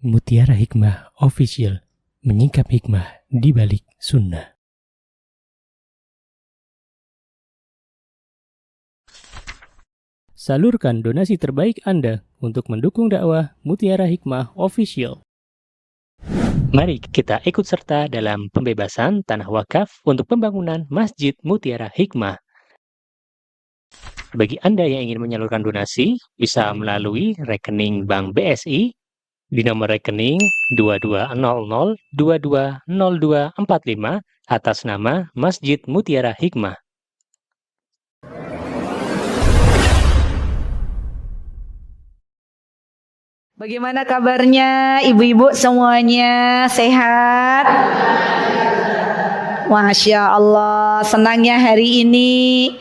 Mutiara Hikmah Official, menyingkap hikmah di balik sunnah. Salurkan donasi terbaik Anda untuk mendukung dakwah Mutiara Hikmah Official. Mari kita ikut serta dalam pembebasan tanah wakaf untuk pembangunan Masjid Mutiara Hikmah. Bagi Anda yang ingin menyalurkan donasi, bisa melalui rekening Bank BSI di nomor rekening 2200220245 atas nama Masjid Mutiara Hikmah. Bagaimana kabarnya ibu-ibu semuanya? Sehat? Masya Allah, senangnya hari ini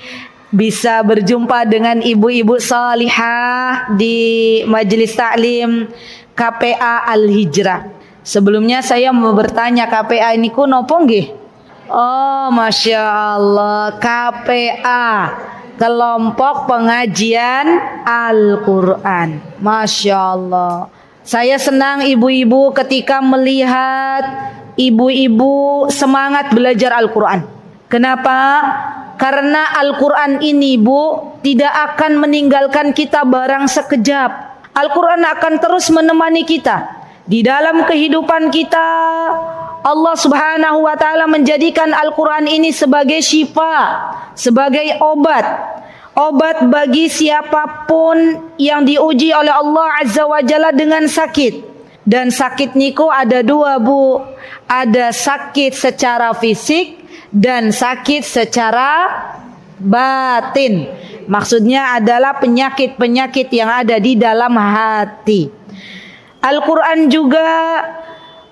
bisa berjumpa dengan ibu-ibu salihah di Majelis Taklim KPA Al-Hijrah. Sebelumnya saya mau bertanya, KPA ini ku nopo nggih? Oh, Masya Allah, KPA, Kelompok Pengajian Al-Quran. Masya Allah. Saya senang ibu-ibu ketika melihat ibu-ibu semangat belajar Al-Quran. Kenapa? Karena Al-Quran ini, Bu, tidak akan meninggalkan kita barang sekejap. Al-Quran akan terus menemani kita di dalam kehidupan kita. Allah Subhanahu wa ta'ala menjadikan Al-Quran ini sebagai syifa, sebagai obat bagi siapapun yang diuji oleh Allah Azza wa Jalla dengan sakit. Dan sakit niku ada dua, Bu. Ada sakit secara fisik dan sakit secara batin. Maksudnya adalah penyakit-penyakit yang ada di dalam hati. Al-Quran juga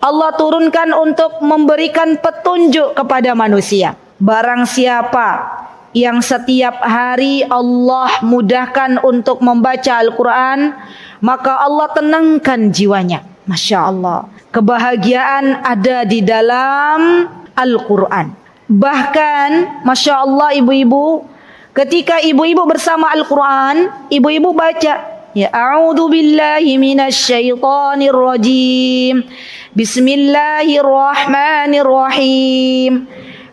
Allah turunkan untuk memberikan petunjuk kepada manusia. Barang siapa yang setiap hari Allah mudahkan untuk membaca Al-Quran, maka Allah tenangkan jiwanya. Masya Allah, kebahagiaan ada di dalam Al-Quran. Bahkan Masya Allah ibu-ibu, ketika ibu-ibu bersama Al-Quran, ibu-ibu baca, ya a'udzu billahi minasyaitonir rajim. Bismillahirrahmanirrahim.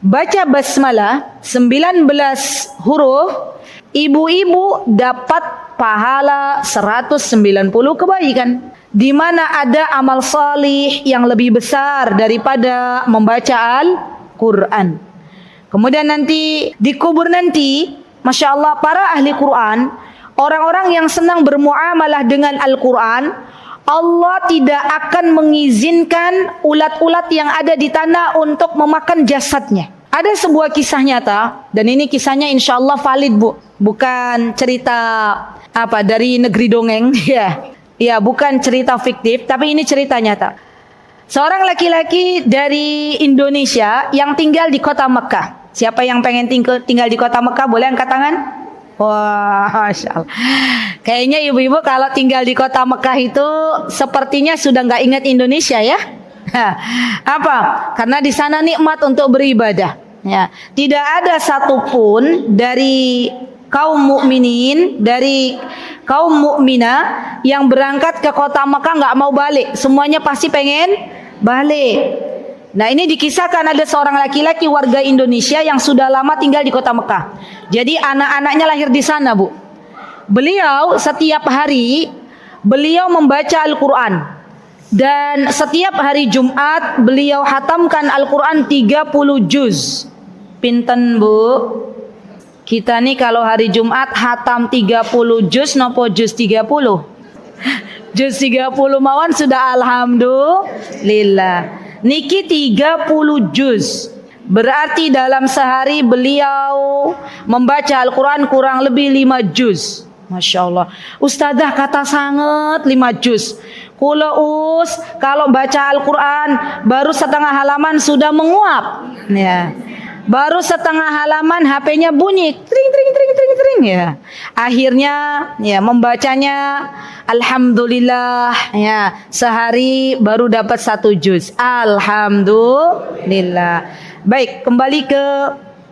Baca basmalah 19 huruf, ibu-ibu dapat pahala 190 kebaikan. Di mana ada amal salih yang lebih besar daripada membaca Al-Quran. Kemudian nanti di kubur nanti, Masya Allah, para ahli Quran, orang-orang yang senang bermuamalah dengan Al-Quran, Allah tidak akan mengizinkan ulat-ulat yang ada di tanah untuk memakan jasadnya. Ada sebuah kisah nyata, dan ini kisahnya insya Allah valid, Bu. Bukan cerita dari negeri dongeng, ya, bukan cerita fiktif, tapi ini cerita nyata. Seorang laki-laki dari Indonesia yang tinggal di kota Mekah. Siapa yang pengen tinggal di kota Mekah boleh angkat tangan? Wah, Masya Allah. Kayaknya ibu-ibu kalau tinggal di kota Mekah itu sepertinya sudah nggak ingat Indonesia ya. Apa? Karena di sana nikmat untuk beribadah. Ya, tidak ada satupun dari kaum mukminin, dari kaum mukminah yang berangkat ke kota Mekah nggak mau balik. Semuanya pasti pengen balik. Nah, ini dikisahkan ada seorang laki-laki warga Indonesia yang sudah lama tinggal di kota Mekah. Jadi anak-anaknya lahir di sana, Bu. Beliau setiap hari beliau membaca Al-Quran. Dan setiap hari Jumat beliau hatamkan Al-Quran 30 juz. Pinten, Bu? Kita nih kalau hari Jumat hatam 30 juz, nopo juz 30? Juz 30 mawon sudah alhamdulillah. Niki 30 juz. Berarti dalam sehari beliau membaca Al-Quran kurang lebih 5 juz. Masya Allah. Ustazah kata sangat 5 juz. Kalau baca Al-Quran baru setengah halaman sudah menguap. Ya. Baru setengah halaman HP-nya bunyi, tring ya. Akhirnya ya membacanya alhamdulillah ya, sehari baru dapat 1 juz. Alhamdulillah. Baik, kembali ke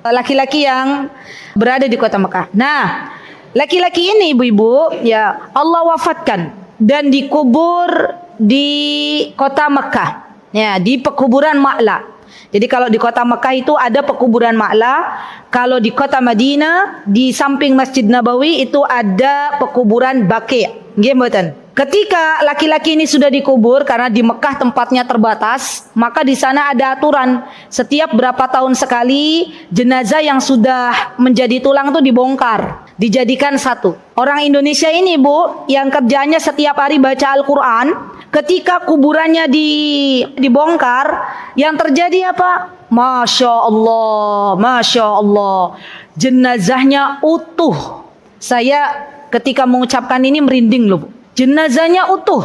laki-laki yang berada di kota Mekah. Nah, laki-laki ini ibu-ibu ya Allah wafatkan dan dikubur di kota Mekah, ya, di pekuburan Ma'la. Jadi kalau di kota Mekah itu ada pekuburan Ma'la, kalau di kota Madinah di samping Masjid Nabawi itu ada pekuburan Baqi'. Nggih mboten? Ketika laki-laki ini sudah dikubur, karena di Mekah tempatnya terbatas, maka di sana ada aturan setiap berapa tahun sekali jenazah yang sudah menjadi tulang itu dibongkar, dijadikan satu. Orang Indonesia ini, Bu, yang kerjanya setiap hari baca Al-Quran, ketika kuburannya dibongkar, yang terjadi apa? Masya Allah, Masya Allah, jenazahnya utuh. Saya ketika mengucapkan ini merinding loh, Bu. Jenazahnya utuh.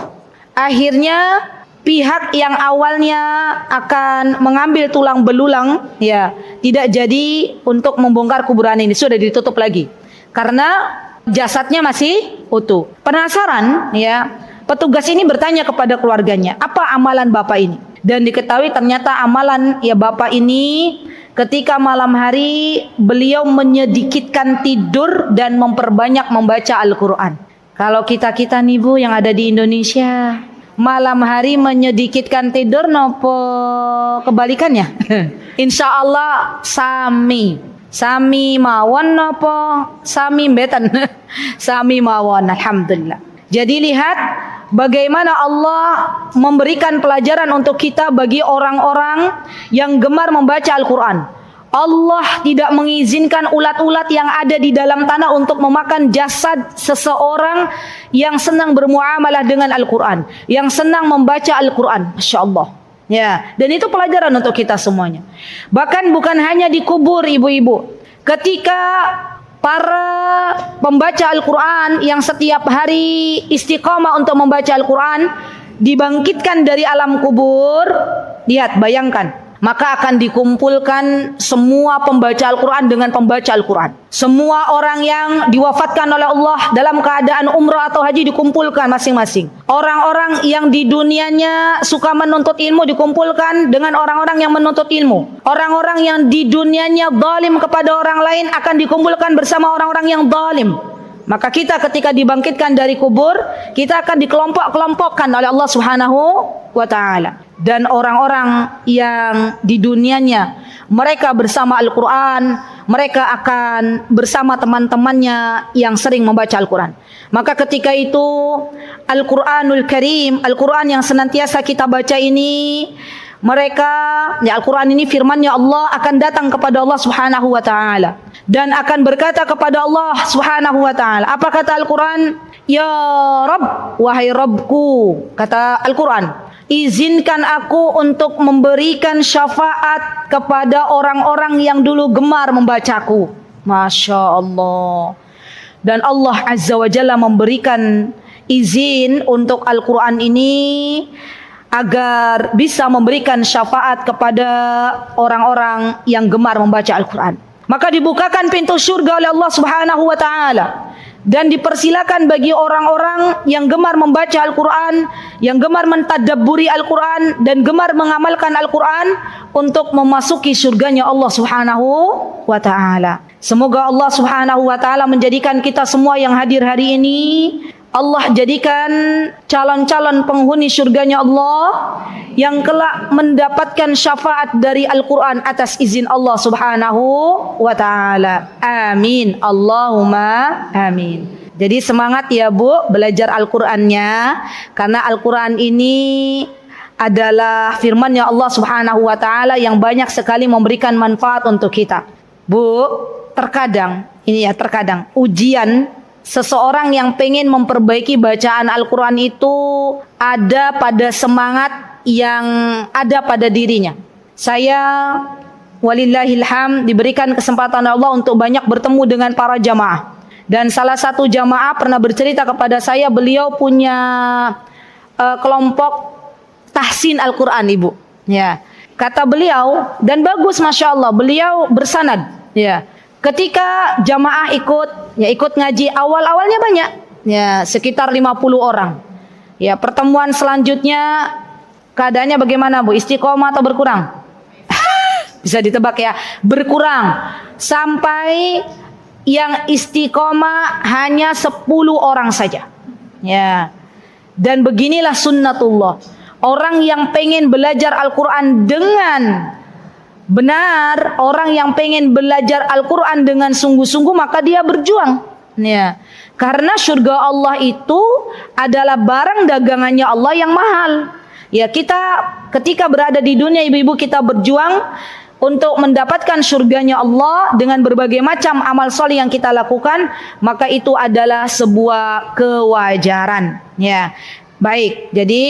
Akhirnya pihak yang awalnya akan mengambil tulang belulang, ya, tidak jadi untuk membongkar kuburan ini, sudah ditutup lagi karena jasadnya masih utuh. Penasaran, ya, petugas ini bertanya kepada keluarganya, apa amalan bapak ini? Dan diketahui ternyata amalan ya bapak ini ketika malam hari beliau menyedikitkan tidur dan memperbanyak membaca Al-Quran. Kalau kita nih, Bu, yang ada di Indonesia, malam hari menyedikitkan tidur nopo kebalikannya? Insya Allah sami mawon nopo sami betan. Sami mawon, alhamdulillah. Jadi lihat bagaimana Allah memberikan pelajaran untuk kita bagi orang-orang yang gemar membaca Al-Quran. Allah tidak mengizinkan ulat-ulat yang ada di dalam tanah untuk memakan jasad seseorang yang senang bermuamalah dengan Al-Quran, yang senang membaca Al-Quran. Masya Allah. Ya, dan itu pelajaran untuk kita semuanya. Bahkan bukan hanya dikubur, ibu-ibu. Ketika para pembaca Al-Quran yang setiap hari istiqomah untuk membaca Al-Quran dibangkitkan dari alam kubur, lihat, bayangkan, maka akan dikumpulkan semua pembaca Al-Quran dengan pembaca Al-Quran. Semua orang yang diwafatkan oleh Allah dalam keadaan umrah atau haji dikumpulkan masing-masing. Orang-orang yang di dunianya suka menuntut ilmu dikumpulkan dengan orang-orang yang menuntut ilmu. Orang-orang yang di dunianya zalim kepada orang lain akan dikumpulkan bersama orang-orang yang zalim. Maka kita ketika dibangkitkan dari kubur, kita akan dikelompok-kelompokkan oleh Allah Subhanahu wa Ta'ala. Dan orang-orang yang di dunianya mereka bersama Al-Quran, mereka akan bersama teman-temannya yang sering membaca Al-Quran. Maka ketika itu Al-Quranul Karim, Al-Quran yang senantiasa kita baca ini, mereka, ya, Al-Quran ini firman-Nya Allah akan datang kepada Allah Subhanahu wa Ta'ala dan akan berkata kepada Allah Subhanahu wa Ta'ala. Apa kata Al-Quran? Ya Rabb, wahai Rabbku, kata Al-Quran, izinkan aku untuk memberikan syafaat kepada orang-orang yang dulu gemar membacaku. Masya Allah. Dan Allah Azza wa Jalla memberikan izin untuk Al-Quran ini agar bisa memberikan syafaat kepada orang-orang yang gemar membaca Al-Quran. Maka dibukakan pintu surga oleh Allah Subhanahu wa Ta'ala dan dipersilakan bagi orang-orang yang gemar membaca Al-Quran, yang gemar mentadabburi Al-Quran dan gemar mengamalkan Al-Quran untuk memasuki surganya Allah Subhanahu wa Ta'ala. Semoga Allah Subhanahu wa Ta'ala menjadikan kita semua yang hadir hari ini, Allah jadikan calon-calon penghuni surganya Allah yang kelak mendapatkan syafaat dari Al-Quran atas izin Allah Subhanahu wa Ta'ala. Amin. Allahumma amin. Jadi semangat ya, Bu, belajar Al-Qurannya, karena Al-Quran ini adalah firman-Nya Allah Subhanahu wa Ta'ala yang banyak sekali memberikan manfaat untuk kita. Bu, terkadang ujian seseorang yang pengen memperbaiki bacaan Al-Quran itu ada pada semangat yang ada pada dirinya. Saya walillahilham diberikan kesempatan Allah untuk banyak bertemu dengan para jamaah. Dan salah satu jamaah pernah bercerita kepada saya, beliau punya kelompok tahsin Al-Quran, Ibu. Ya, kata beliau, dan bagus, Masya Allah, beliau bersanad. Ya, ketika jamaah ikut ngaji, awal-awalnya banyak, ya, sekitar 50 orang. Ya, pertemuan selanjutnya keadaannya bagaimana, Bu? Istiqomah atau berkurang? Bisa ditebak ya, berkurang. Sampai yang istiqomah hanya 10 orang saja. Ya. Dan beginilah sunnatullah. Orang yang pengen belajar Al-Quran dengan benar, orang yang pengen belajar Al-Quran dengan sungguh-sungguh, maka dia berjuang. Ya. Karena surga Allah itu adalah barang dagangannya Allah yang mahal. Ya, kita ketika berada di dunia, ibu-ibu, kita berjuang untuk mendapatkan surganya Allah dengan berbagai macam amal soleh yang kita lakukan, maka itu adalah sebuah kewajaran. Ya, baik. Jadi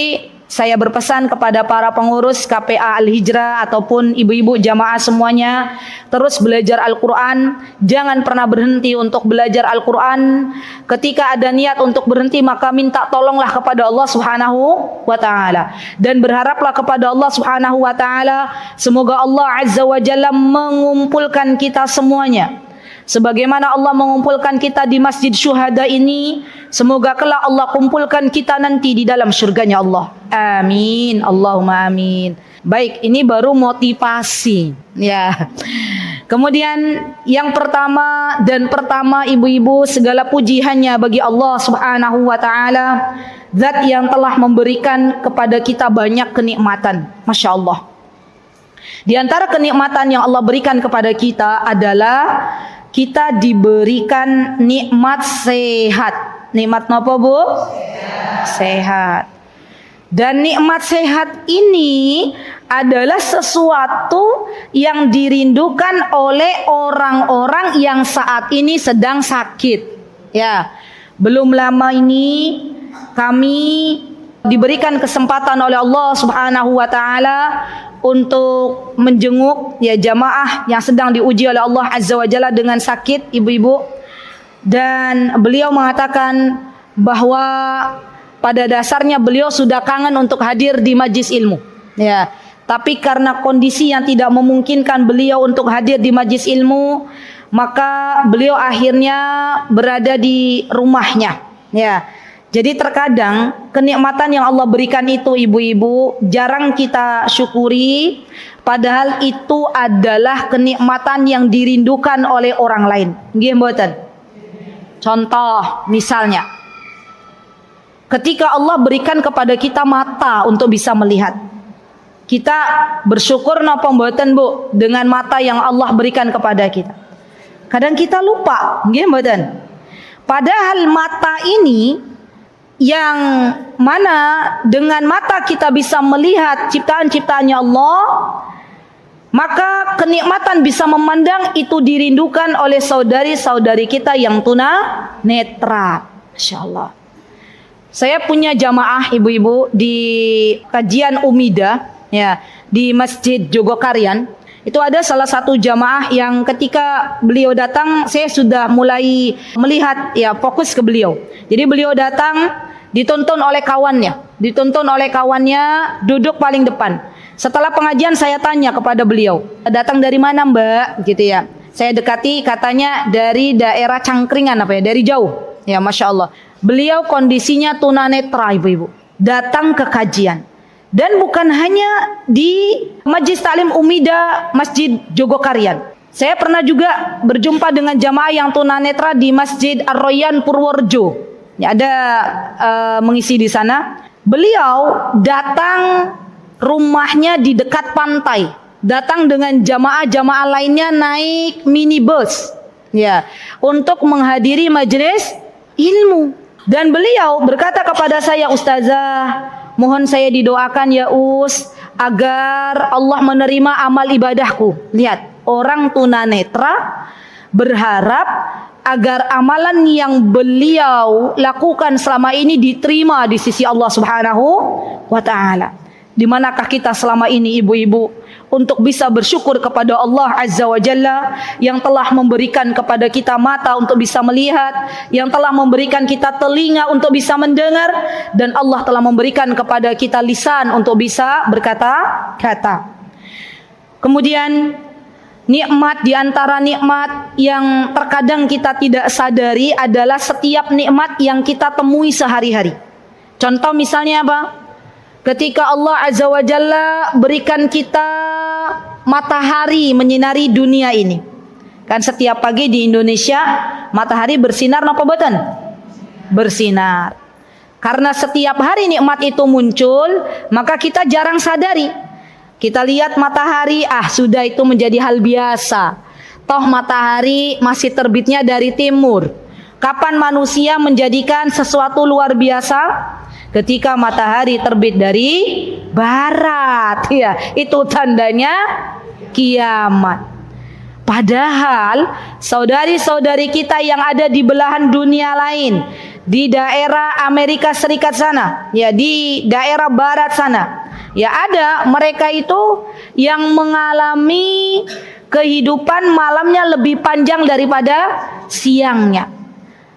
saya berpesan kepada para pengurus KPA Al-Hijrah ataupun ibu-ibu jamaah semuanya, terus belajar Al-Quran. Jangan pernah berhenti untuk belajar Al-Quran. Ketika ada niat untuk berhenti, maka minta tolonglah kepada Allah Subhanahu wa Ta'ala, dan berharaplah kepada Allah Subhanahu wa Ta'ala semoga Allah Azza wa Jalla mengumpulkan kita semuanya sebagaimana Allah mengumpulkan kita di Masjid Syuhada ini. Semoga kelak Allah kumpulkan kita nanti di dalam surganya Allah. Amin. Allahumma amin. Baik, ini baru motivasi. Ya. Kemudian yang pertama ibu-ibu, segala puji hanya bagi Allah Subhanahu wa Ta'ala, Zat yang telah memberikan kepada kita banyak kenikmatan. Masya Allah. Di antara kenikmatan yang Allah berikan kepada kita adalah kita diberikan nikmat sehat. Nikmat apa, Bu? Sehat. Dan nikmat sehat ini adalah sesuatu yang dirindukan oleh orang-orang yang saat ini sedang sakit. Ya, belum lama ini kami diberikan kesempatan oleh Allah Subhanahu wa Ta'ala untuk menjenguk ya jamaah yang sedang diuji oleh Allah Azza wa Jalla dengan sakit, ibu-ibu. Dan beliau mengatakan bahwa pada dasarnya beliau sudah kangen untuk hadir di majlis ilmu. Ya, tapi karena kondisi yang tidak memungkinkan beliau untuk hadir di majlis ilmu, maka beliau akhirnya berada di rumahnya. Ya. Jadi terkadang kenikmatan yang Allah berikan itu, ibu-ibu, jarang kita syukuri, padahal itu adalah kenikmatan yang dirindukan oleh orang lain. Nggih mboten? Contoh misalnya, ketika Allah berikan kepada kita mata untuk bisa melihat, kita bersyukur napa mboten, Bu, dengan mata yang Allah berikan kepada kita. Kadang kita lupa, nggih mboten? Padahal mata ini yang mana dengan mata kita bisa melihat ciptaan-ciptaannya Allah, maka kenikmatan bisa memandang itu dirindukan oleh saudari-saudari kita yang tuna netra. Masya Allah. Saya punya jamaah ibu-ibu di kajian Umida ya, di Masjid Jogokarian. Itu ada salah satu jamaah yang ketika beliau datang, saya sudah mulai melihat ya, fokus ke beliau. Jadi beliau datang dituntun oleh kawannya, duduk paling depan. Setelah pengajian saya tanya kepada beliau, datang dari mana Mbak? Gitu ya. Saya dekati, katanya dari daerah Cangkringan apa ya, dari jauh. Ya, Masya Allah. Beliau kondisinya tunanetra, ibu-ibu. Datang ke kajian. Dan bukan hanya di Majlis Taklim Umida Masjid Jogokarian. Saya pernah juga berjumpa dengan jamaah yang tunanetra di Masjid Ar-Royan Purworejo. Ya, ada mengisi di sana. Beliau datang, rumahnya di dekat pantai. Datang dengan jamaah-jamaah lainnya naik minibus ya, untuk menghadiri majelis ilmu. Dan beliau berkata kepada saya, Ustazah, mohon saya didoakan ya Us, agar Allah menerima amal ibadahku. Lihat, orang tunanetra berharap agar amalan yang beliau lakukan selama ini diterima di sisi Allah Subhanahu wa Ta'ala. Di manakah kita selama ini, ibu-ibu, untuk bisa bersyukur kepada Allah Azza wa Jalla yang telah memberikan kepada kita mata untuk bisa melihat, yang telah memberikan kita telinga untuk bisa mendengar, dan Allah telah memberikan kepada kita lisan untuk bisa berkata-kata. Kemudian nikmat di antara nikmat yang terkadang kita tidak sadari adalah setiap nikmat yang kita temui sehari-hari. Contoh misalnya apa? Ketika Allah Azza wa Jalla berikan kita matahari menyinari dunia ini. Kan setiap pagi di Indonesia matahari bersinar napa boten? Bersinar. Karena setiap hari nikmat itu muncul, maka kita jarang sadari. Kita lihat matahari, sudah itu menjadi hal biasa. Toh matahari masih terbitnya dari timur. Kapan manusia menjadikan sesuatu luar biasa? Ketika matahari terbit dari barat, ya, itu tandanya kiamat. Padahal saudari-saudari kita yang ada di belahan dunia lain, di daerah Amerika Serikat sana, ya, di daerah barat sana, ya, ada mereka itu yang mengalami kehidupan malamnya lebih panjang daripada siangnya.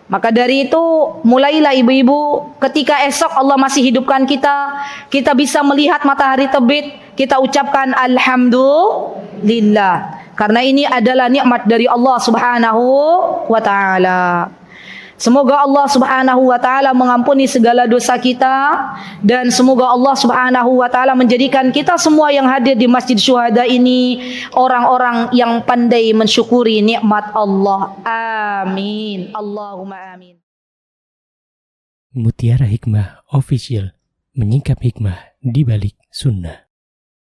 Maka dari itu mulailah ibu-ibu, ketika esok Allah masih hidupkan kita, kita bisa melihat matahari terbit, kita ucapkan alhamdulillah. Karena ini adalah nikmat dari Allah Subhanahu wa taala. Semoga Allah Subhanahu wa taala mengampuni segala dosa kita, dan semoga Allah Subhanahu wa taala menjadikan kita semua yang hadir di Masjid Syuhada ini orang-orang yang pandai mensyukuri nikmat Allah. Amin. Allahumma amin. Mutiara Hikmah Official, menyingkap hikmah di balik sunnah.